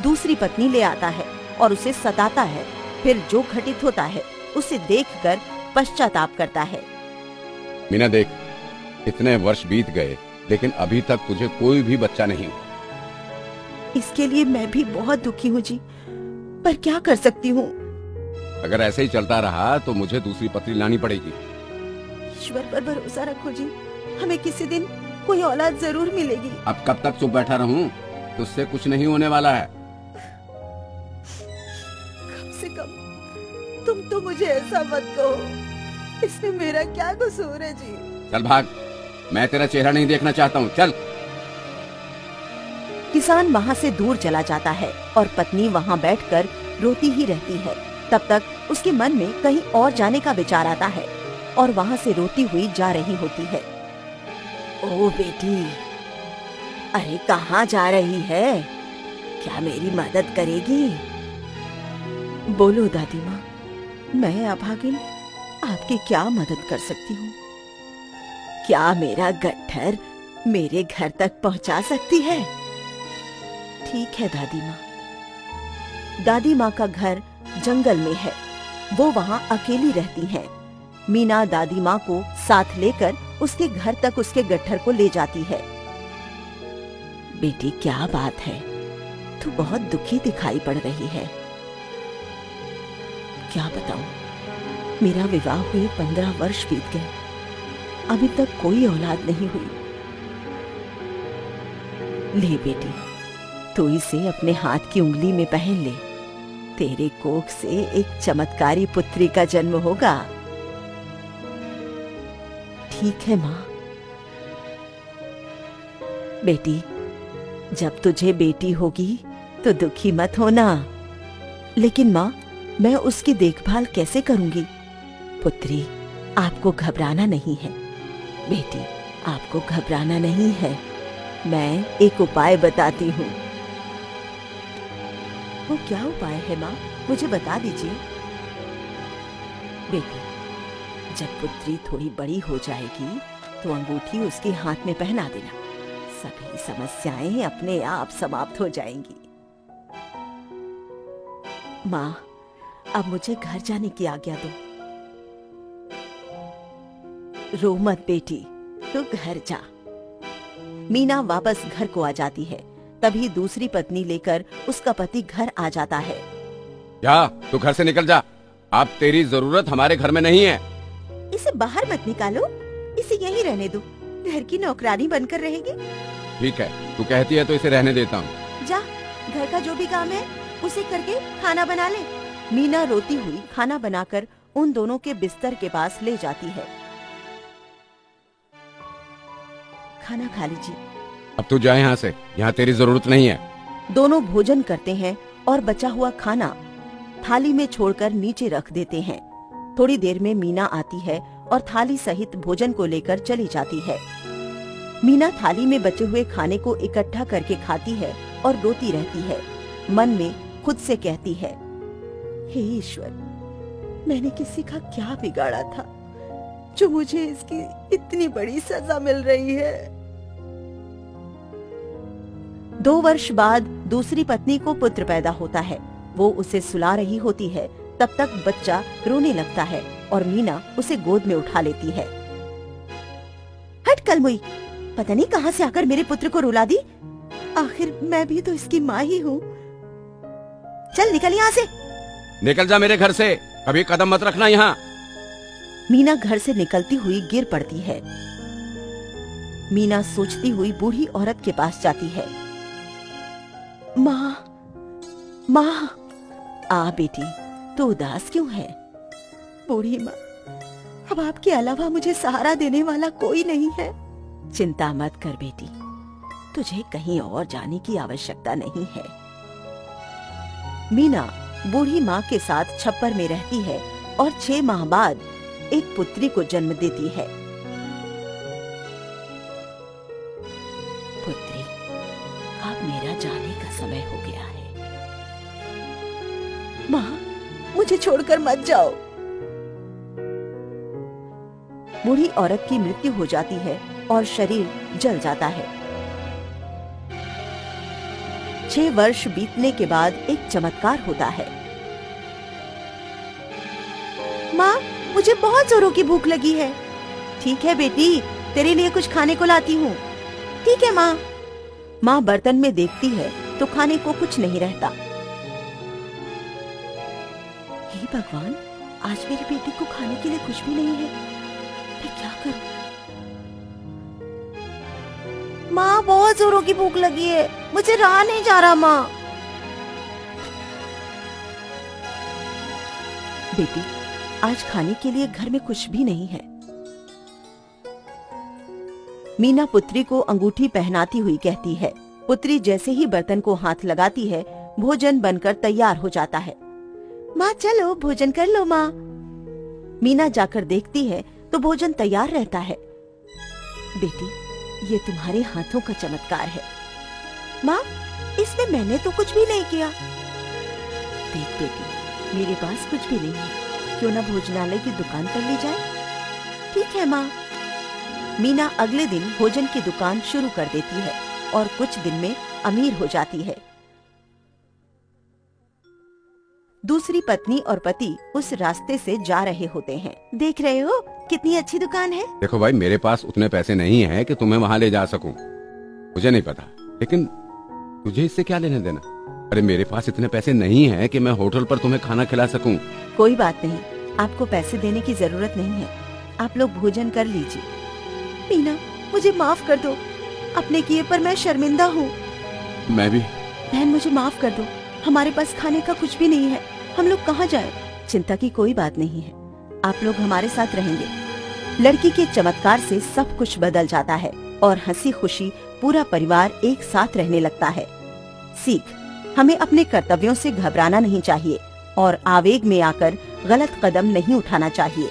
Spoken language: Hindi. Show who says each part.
Speaker 1: दूसरी पत्नी ले आता है और उसे सताता है। फिर जो घटित होता है उसे देखकर पश्चाताप करता है।
Speaker 2: मीना देख, इतने वर्ष बीत गए लेकिन अभी तक तुझे कोई भी बच्चा नहीं हुआ।
Speaker 1: इसके लिए मैं भी बहुत दुखी हूँ जी, पर क्या कर सकती हूँ।
Speaker 2: अगर ऐसे ही चलता रहा तो मुझे दूसरी पत्नी लानी पड़ेगी।
Speaker 1: ईश्वर पर भरोसा रखो जी, हमें किसी दिन कोई औलाद जरूर मिलेगी।
Speaker 2: अब कब तक चुप बैठा रहूं? तुझसे कुछ नहीं होने वाला है।
Speaker 1: कम से कम तुम तो मुझे ऐसा मत कहो, इसमें मेरा क्या कसूर है जी।
Speaker 2: चल भाग, मैं तेरा चेहरा नहीं देखना चाहता हूँ, चल।
Speaker 1: किसान वहाँ से दूर चला जाता है और पत्नी वहाँ बैठकर रोती ही रहती है। तब तक उसके मन में कहीं और जाने का विचार आता है और वहाँ से रोती हुई जा रही होती है। ओ बेटी, अरे कहाँ जा रही है? क्या मेरी मदद करेगी? बोलो दादी माँ, मैं अभागिन आपकी क्या मदद कर सकती हूँ? क्या मेरा गट्ठर मेरे घर तक पहुँचा सकती है? ठीक है दादी माँ। दादी माँ का घर जंगल में है, वो वहाँ अकेली रहती हैं। मीना दादी माँ को साथ लेकर उसके घर तक उसके गट्ठर को ले जाती है। बेटी क्या बात है, तू बहुत दुखी दिखाई पड़ रही है। क्या बताऊं, मेरा विवाह हुए 15 वर्ष बीत गए, अभी तक कोई औलाद नहीं हुई। ले बेटी, तू इसे अपने हाथ की उंगली में पहन ले, तेरे कोख से एक चमत्कारी पुत्री का जन्म होगा। ठीक है माँ। बेटी, जब तुझे बेटी होगी तो दुखी मत होना। लेकिन माँ, मैं उसकी देखभाल कैसे करूंगी? पुत्री, आपको घबराना नहीं है। बेटी, आपको घबराना नहीं है। मैं एक उपाय बताती हूँ। वो क्या उपाय है माँ, मुझे बता दीजिए। बेटी, जब पुत्री थोड़ी बड़ी हो जाएगी तो अंगूठी उसके हाथ में पहना देना, सभी समस्याएं अपने आप समाप्त हो जाएंगी। माँ, अब मुझे घर जाने की आज्ञा दो। रो मत बेटी, तू घर जा। मीना वापस घर को आ जाती है। तभी दूसरी पत्नी लेकर उसका पति घर आ जाता है।
Speaker 2: जा, तू घर से निकल जा, अब तेरी जरूरत हमारे घर में नहीं है।
Speaker 1: इसे बाहर मत निकालो, इसे यहीं रहने दो, घर की नौकरानी बनकर रहेगी।
Speaker 2: ठीक है, तू कहती है तो इसे रहने देता हूँ।
Speaker 1: जा, घर का जो भी काम है उसे करके खाना बना ले। मीना रोती हुई खाना बनाकर उन दोनों के बिस्तर के पास ले जाती है। खाना खा लीजिए।
Speaker 2: अब तू जा यहाँ से, यहाँ तेरी जरूरत नहीं है।
Speaker 1: दोनों भोजन करते हैं और बचा हुआ खाना थाली में छोड़कर नीचे रख देते हैं। थोड़ी देर में मीना आती है और थाली सहित भोजन को लेकर चली जाती है। मीना थाली में बचे हुए खाने को इकट्ठा करके खाती है और रोती रहती है। मन में खुद से कहती है, हे ईश्वर, मैंने किसी का क्या बिगाड़ा था जो मुझे इसकी इतनी बड़ी सजा मिल रही है। 2 वर्ष बाद दूसरी पत्नी को पुत्र पैदा होता है। वो उसे सुला रही होती है, तब तक बच्चा रोने लगता है और मीना उसे गोद में उठा लेती है। हट कलमुई, पता नहीं कहां से आकर मेरे पुत्र को रुला दी। आखिर मैं भी तो इसकी माँ ही हूँ। चल निकल यहाँ से।
Speaker 2: निकल जा मेरे घर से, कभी कदम मत रखना यहाँ।
Speaker 1: मीना घर से निकलती हुई गिर पड़ती है। मीना सोचती हुई बूढ़ी औरत के पास जाती है। माँ, माँ। आ बेटी, तू उदास क्यों है? बूढ़ी माँ, अब आपके अलावा मुझे सहारा देने वाला कोई नहीं है। चिंता मत कर बेटी, तुझे कहीं और जाने की आवश्यकता नहीं है। मीना बूढ़ी माँ के साथ छप्पर में रहती है और 6 माह बाद एक पुत्री को जन्म देती है। पुत्री, अब मेरा जाने का समय हो गया है। माँ, मुझे छोड़कर मत जाओ। बूढ़ी औरत की मृत्यु हो जाती है और शरीर जल जाता है। 6 वर्ष बीतने के बाद एक चमत्कार होता है। माँ, मुझे बहुत जोरों की भूख लगी है। ठीक है बेटी, तेरे लिए कुछ खाने को लाती हूँ। ठीक है माँ। माँ बर्तन में देखती है तो खाने को कुछ नहीं रहता। हे भगवान, आज मेरी बेटी को खाने के लिए कुछ भी नहीं है। मैं क्या करूँ? माँ, बहुत जोरों की भूख लगी है, मुझे रहा नहीं जा रहा। माँ। बेटी, आज खाने के लिए घर में कुछ भी नहीं है। मीना पुत्री को अंगूठी पहनाती हुई कहती है। पुत्री जैसे ही बर्तन को हाथ लगाती है, भोजन बनकर तैयार हो जाता है। माँ चलो भोजन कर लो। माँ। मीना जाकर देखती है तो भोजन तैयार रहता है। बेटी, ये तुम्हारे हाथों का चमत्कार है। माँ, इसमें मैंने तो कुछ भी नहीं किया। देख बेटी, मेरे पास कुछ भी नहीं है, क्यों ना भोजनालय की दुकान कर ली जाए? ठीक है माँ। मीना अगले दिन भोजन की दुकान शुरू कर देती है और कुछ दिन में अमीर हो जाती है। दूसरी पत्नी और पति उस रास्ते से जा रहे होते हैं। देख रहे हो कितनी अच्छी दुकान है?
Speaker 2: देखो भाई, मेरे पास उतने पैसे नहीं हैं कि तुम्हें वहाँ ले जा सकूं। मुझे नहीं पता, लेकिन तुझे इससे क्या लेने देना? अरे मेरे पास इतने पैसे नहीं हैं कि मैं होटल पर तुम्हें खाना खिला सकूं।
Speaker 1: कोई बात नहीं, आपको पैसे देने की जरूरत नहीं है। आप लोग भोजन कर लीजिए। मीना, मुझे माफ कर दो, अपने किए पर मैं शर्मिंदा हूँ।
Speaker 2: मैं भी।
Speaker 1: बहन, मुझे माफ कर दो, हमारे पास खाने का कुछ भी नहीं है, हम लोग कहाँ जाएं? चिंता की कोई बात नहीं है, आप लोग हमारे साथ रहेंगे। लड़की के चमत्कार से सब कुछ बदल जाता है और हंसी खुशी पूरा परिवार एक साथ रहने लगता है। सीख, हमें अपने कर्तव्यों से घबराना नहीं चाहिए और आवेग में आकर गलत कदम नहीं उठाना चाहिए।